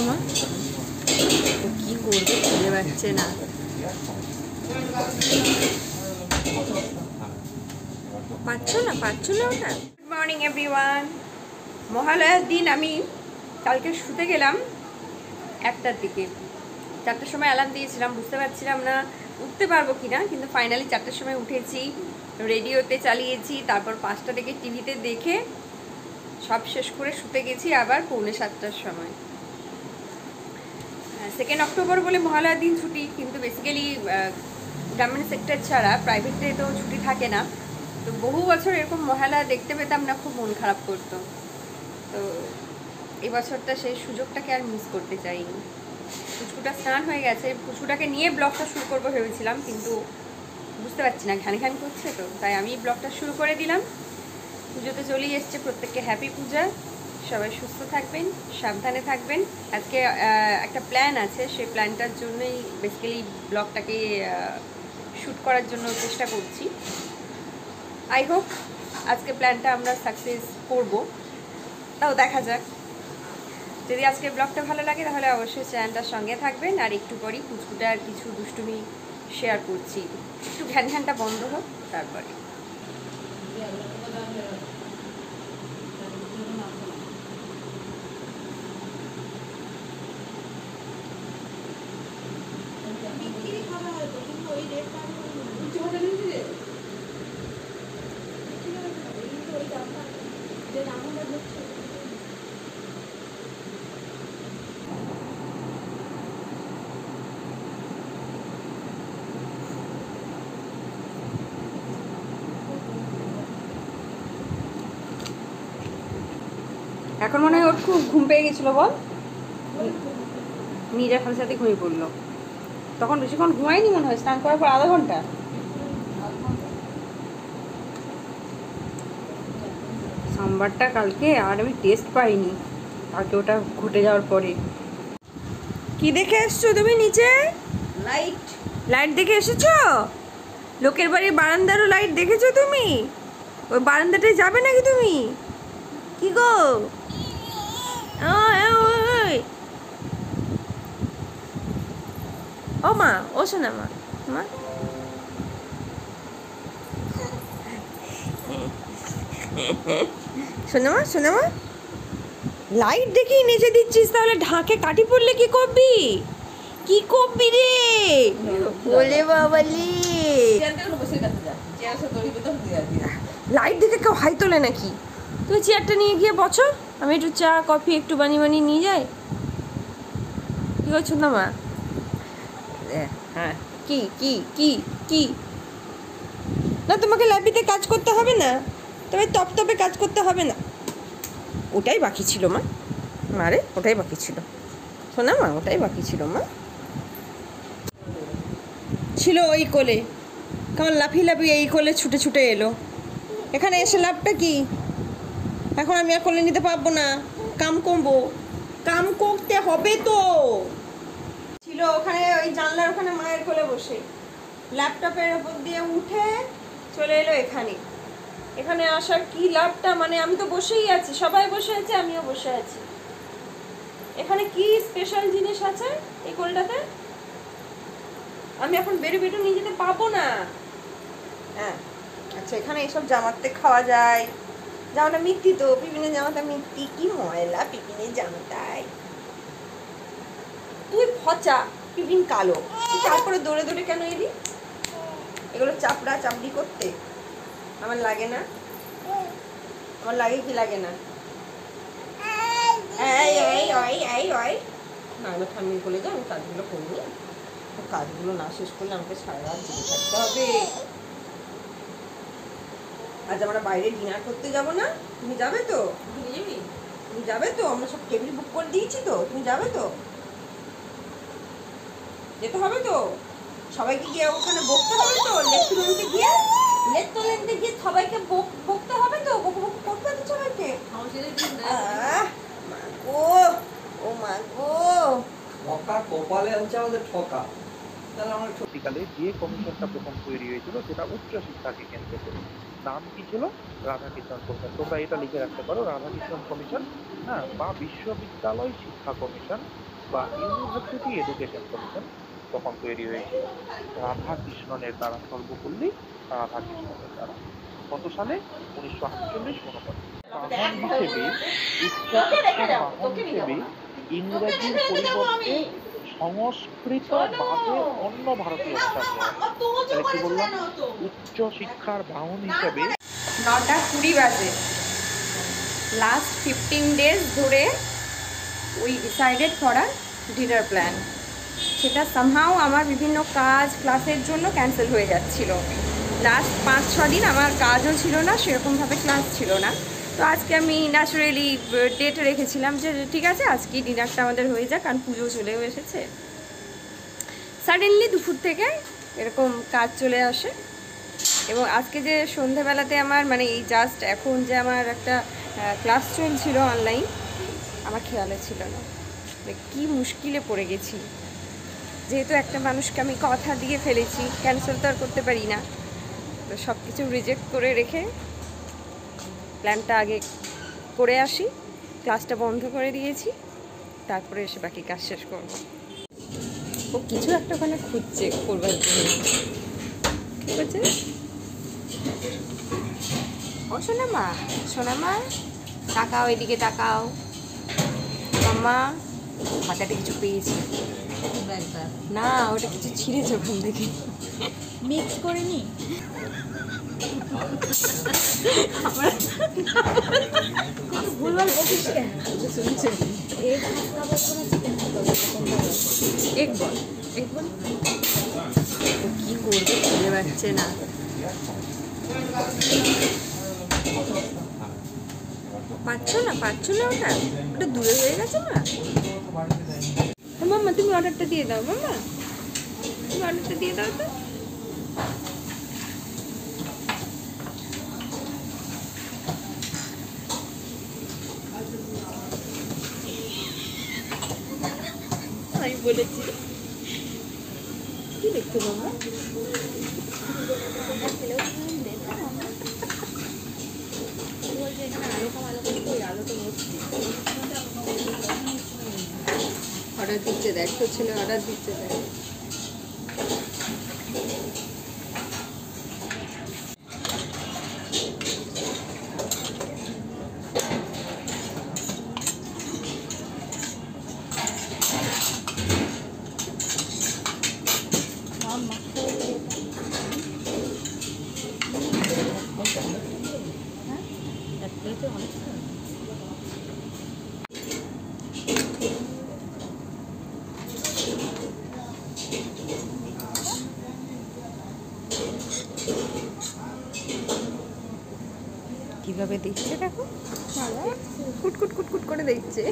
না কি করবে খুঁজে পাচ্ছে না। পাচ্ছ না ওটা। Good morning everyone. মহালয়ার দিন আমি কালকে শুতে গেলাম 1টার দিকে। 4টার সময় অ্যালার্ম দিয়েছিলাম, বুঝতে পারছিলাম না উঠতে পারবো কি না, কিন্তু ফাইনালি 4টার সময় উঠেছি, রেডিওতে চালিয়েছি, তারপর 5টা থেকে টিভিতে দেখে সব শেষ করে শুতে গেছি আবার 6:45টার সময়। 2 অক্টোবর বলে মহালয়ার দিন ছুটি, কিন্তু বেসিক্যালি গভর্নমেন্ট সেক্টর ছাড়া প্রাইভেটে তো ছুটি থাকে না। তো বহু বছর এরকম মহালয়া দেখতে পেতাম না, খুব মন খারাপ করতো। তো এই বছরটা সেই সুযোগটাকে আর মিস করতে চাইনি। পুচকুটা স্নান হয়ে গেছে, পুচকুটাকে নিয়ে ব্লগটা শুরু করবো ভেবেছিলাম, কিন্তু বুঝতে পারছি না, ঘান ঘান করছে, তো তাই আমি ব্লগটা শুরু করে দিলাম। পুজোতে চলেই এসছে, প্রত্যেককে হ্যাপি পূজা। সবাই সুস্থ থাকবেন, সাবধানে থাকবেন। আজকে একটা প্ল্যান আছে, সেই প্ল্যানটার জন্যই বেসিক্যালি ব্লগটাকে শ্যুট করার জন্য চেষ্টা করছি। আই হোপ আজকে প্ল্যানটা আমরা সাকসেস করব, তাও দেখা যাক। যদি আজকে ব্লগটা ভালো লাগে তাহলে অবশ্যই চ্যানেলটার সঙ্গে থাকবেন। আর একটু পরই পুচকুটার কিছু দুষ্টুমি শেয়ার করছি, একটু ঘ্যান ঘ্যানটা বন্ধ হোক তারপরে। এখন মনে হয় ওর খুব ঘুম পেয়ে গেছিলো, বল? নিজের খালের সাথে ঘুমিয়ে পড়লো। তখন বেশিক্ষণ ঘুমায়নি মনে হয়, স্নান করার পর আধা ঘন্টা। সাম্বারটা কালকে আর আমি টেস্ট পাইনি, কালকে ওটা ঘটে যাওয়ার পরে। কি দেখে এসছো তুমি নিচে? লাইট দেখে এসেছো? লোকের বাড়ির বারান্দারও লাইট দেখেছো তুমি? ওই বারান্দাটায় যাবে নাকি তুমি? কি গো? ও মা, ও শোনা মা, মা শোনা মা, লাইট দেখেই নেচে দিচ্ছিস, তাহলে ঢাকে কাটি পড়লে কি করবি? কি করবি রে? বলে বাবালি, লাইট দেখে কেউ হাই তোলে নাকি? তুই চেয়ারটা নিয়ে গিয়ে বসো, আমি একটু চা কফি একটু বানিয়ে নিয়ে যাই। কি করছো না মা? হ্যাঁ, কি কি কি কি না, তোমাকে ল্যাবিতে কাজ করতে হবে না, তবে তপতপে কাজ করতে হবে না। ওটাই বাকি ছিল মা, মারে ওটাই বাকি ছিল, শোনা মা, ওটাই বাকি ছিল মা। ছিল ওই কোলে, কেমন লাফিয়ে এই কোলে ছুটে ছুটে এলো। এখানে এসে লাভটা কি? এখন আমি আর কোলে নিতে পারবো না, কাম করতে হবে তো। ছিল ওখানে ওই জানলার ওখানে মায়ের কোলে বসে, ল্যাপটপের ওপর দিয়ে উঠে চলে এলো এখানে আসার কি লাভটা? মানে আমি তো বসেই আছি, সবাই বসে আছে, আমিও বসে আছি। এখানে কি স্পেশাল জিনিস আছে এই কোলটাতে? আমি এখন বেরো নিয়ে যেতে পাবো না। হ্যাঁ আচ্ছা, এখানে এসব জামাতে খাওয়া যায়, জামাটা মিথ্যি তো, পিপিনের জামাটা মিথ্যি, কি ময়লা পিপিনের জামাটায়। তুই ফচা, পিপিন কালো, তারপরে দৌড়ে দৌড়ে কেন এলি? এগুলো চাপড়ি করতে আমার লাগে না, আমার লাগে কি লাগে না? না এবার ঠাম্মির কোলে যাও, আমি কাজগুলো করিনি, কাজগুলো না শেষ করলে আমাকে সারা রাত জেগে থাকতে হবে। আজ আমরা বাইরে ডিনার করতে যাব না? তুমি যাবে তো? তুমি যাবে তো? আমরা সব টেবিল বুক করে দিয়েছি তো, তুমি যাবে তো? যেতে হবে তো? সবাইকে গিয়ে ওখানে বকতে হবে তো, লেফটেন্যান্টে গিয়ে সবাইকে বকতে হবে তো, বক করতে হবে সবাইকে। ও মা গো, ঠকা কপালে হচ্ছে আমাদের ঠকা। তাহলে আমরা সত্যিকালে যে কমিশনটা প্রথম তৈরি হয়েছিল সেটা উচ্চশিক্ষাকে কেন্দ্র করে, নাম কি ছিল? রাধাকৃষ্ণন কমিশন। তোমরা এটা লিখে রাখতে পারো, রাধাকৃষ্ণন কমিশন, হ্যাঁ, বা বিশ্ববিদ্যালয় শিক্ষা কমিশন বা ইউনিভার্সিটি এডুকেশন কমিশন তখন তৈরি হয়েছিল রাধাকৃষ্ণনের দ্বারা, সর্বপল্লী রাধাকৃষ্ণনের দ্বারা। কত সালে? 1948-49। বাহন হিসেবে, উচ্চশিক্ষার বাহন হিসেবে ইংরেজির পরিবর্তে সংস্কৃত বাদে অন্য ভারতীয় ভাষা নেওয়া হয়। তাহলে কি বললাম? উচ্চ শিক্ষার বাহন হিসেবে 9:20 বাজে। লাস্ট 15 ডেজ ধরে we decided for a dinner plan. সেটা সামহাও আমার বিভিন্ন কাজ ক্লাসের জন্য ক্যান্সেল হয়ে যাচ্ছিল। লাস্ট 5-6 দিন আমার কাজও ছিল না, সেরকমভাবে ক্লাস ছিল না। তো আজকে আমি ন্যাচারালি ডেট রেখেছিলাম যে ঠিক আছে আজকে ডিনারটা আমাদের হয়ে যাক, কারণ পুজো চলেও এসেছে। সাডেনলি দুপুর থেকে এরকম কাজ চলে আসে, এবং আজকে যে সন্ধেবেলাতে আমার মানে এই জাস্ট এখন যে আমার একটা ক্লাস চলছিল অনলাইন, আমার খেয়ালে ছিল না। কি মুশকিলে পড়ে গেছি, যেহেতু একটা মানুষকে আমি কথা দিয়ে ফেলেছি, ক্যান্সেল তো আর করতে পারি না। তো সব কিছু রিজেক্ট করে রেখে প্ল্যানটা আগে করে আসি, ক্লাসটা বন্ধ করে দিয়েছি, তারপরে এসে বাকি কাজ শেষ করব। ও কিছু একটা ওখানে খুঁজছে করবার জন্য। ঠিক আছে ও সোনামা, সোনামা তাকাও, এদিকে তাকাও। মাম্মা হাতাটা কিছু পেয়েছি না, ওটা কিছু ছিঁড়েছে ওখান থেকে, মিক্স করে নি। ভুলভাল বকিস কেন? শুনছেন এগ হাক্কা বলবো না চিকেন হাক্কা বলবো, কোনটা বলবো? এক বল, এক বল। ও কি করবে খুঁজে পাচ্ছে না। পাচ্ছ না, পাচ্ছ না, ওটা ওটা দূরে হয়ে গেছে না। মাম্মা তুমি অর্ডারটা দিয়ে দাও, মাম্মা তুমি অর্ডারটা দিয়ে দাও তো। আমি বলেছি কি দেখতে মাম্মা? অর্ডার দিচ্ছে দেখ, তোর ছেলে অর্ডার দিচ্ছে দেখ। কিভাবে দেখছে দেখো, কুটকুট কুটকুট করে দেখছে।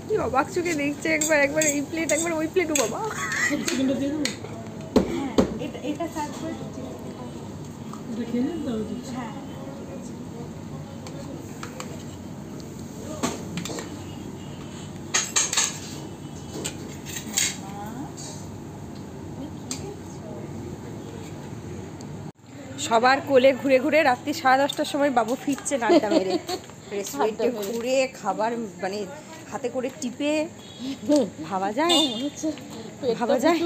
কি অবাক চোখে দেখছে, একবার একবার এই প্লেট, একবার ওই প্লেট। ও বাবা, এটা সার্ভ করে দিচ্ছি। হ্যাঁ সবার কোলে ঘুরে ঘুরে রাত্রি 10:30টার সময় বাবু ফিরছে নাড়টা মেরে, রেস্টুরেন্টে ঘুরে খাবার মানে হাতে করে টিপে। ভাবা যায়, ভাবা যায়।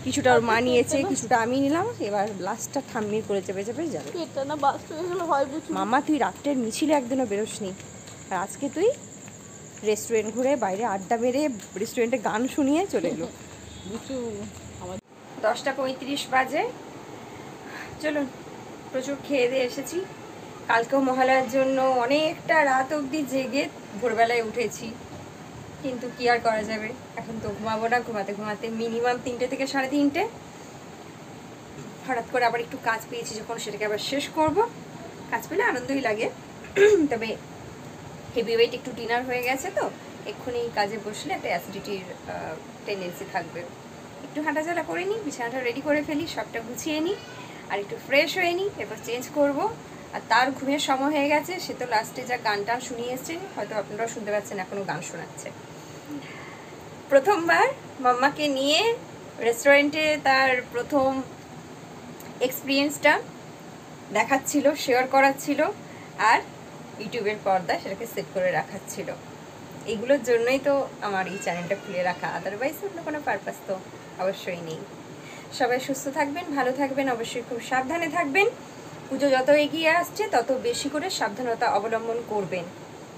কিছুটা ওর মা নিয়েছে, কিছুটা আমি নিলাম, এবার লাস্টটা ঠাম্মির করে চেপে চেপে যাবে। মামা তুই রাত্রের মিছিলে একদিনও বেরোসনি, আর আজকে তুই রেস্টুরেন্ট ঘুরে বাইরে আড্ডা মেরে রেস্টুরেন্টে গান শুনিয়ে চলে এলো। 10:35 বাজে। চলুন, প্রচুর খেয়ে দিয়ে এসেছি। কালকেও মহালয়ার জন্য অনেকটা রাত অবধি জেগে ভোরবেলায় উঠেছি, কিন্তু কি আর করা যাবে, এখন তো ঘুমাবো না। ঘুমাতে ঘুমাতে মিনিমাম 3টে থেকে 3:30। হঠাৎ করে আবার একটু কাজ পেয়েছি যখন, সেটাকে আবার শেষ করব। কাজ পেলে আনন্দই লাগে, তবে হেভি ওয়েট একটু ডিনার হয়ে গেছে তো এক্ষুনি কাজে বসলে একটা অ্যাসিডিটির টেন্ডেন্সি থাকবে। একটু হাঁটাচলা করে নিই, বিছানাটা রেডি করে ফেলি, সবটা গুছিয়ে নিই, আর একটু ফ্রেশ হয়ে নিই, এরপর চেঞ্জ করব। আর তার ঘুমের সময় হয়ে গেছে, সে তো লাস্টে যা গান টান শুনিয়ে এসছে, হয়তো আপনারাও শুনতে পাচ্ছেন এখনও গান শোনাচ্ছে। প্রথমবার মাম্মাকে নিয়ে রেস্টুরেন্টে তার প্রথম এক্সপিরিয়েন্সটা দেখাচ্ছিল, শেয়ার করাচ্ছিল, আর ইউটিউবের পর্দা সেটাকে সেট করে রাখাচ্ছিল। এগুলোর জন্যই তো আমার এই চ্যানেলটা খুলে রাখা, আদারওয়াইজ অন্য কোনো পারপাস তো অবশ্যই নেই। সবাই সুস্থ থাকবেন, ভালো থাকবেন, অবশ্যই খুব সাবধানে থাকবেন। পুজো যত এগিয়ে আসছে তত বেশি করে সাবধানতা অবলম্বন করবেন,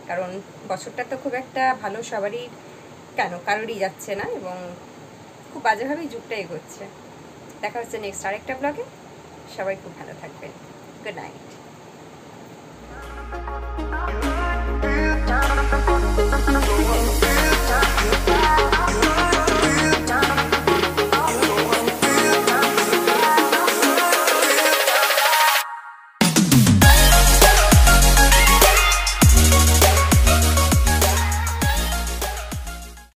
কারণ বছরটা তো খুব একটা ভালো সবারই কারোরই যাচ্ছে না, এবং খুব বাজেভাবেই যুগটা এগোচ্ছে। দেখা হচ্ছে নেক্সট আরেকটা ব্লগে। সবাই খুব ভালো থাকবেন। Good night.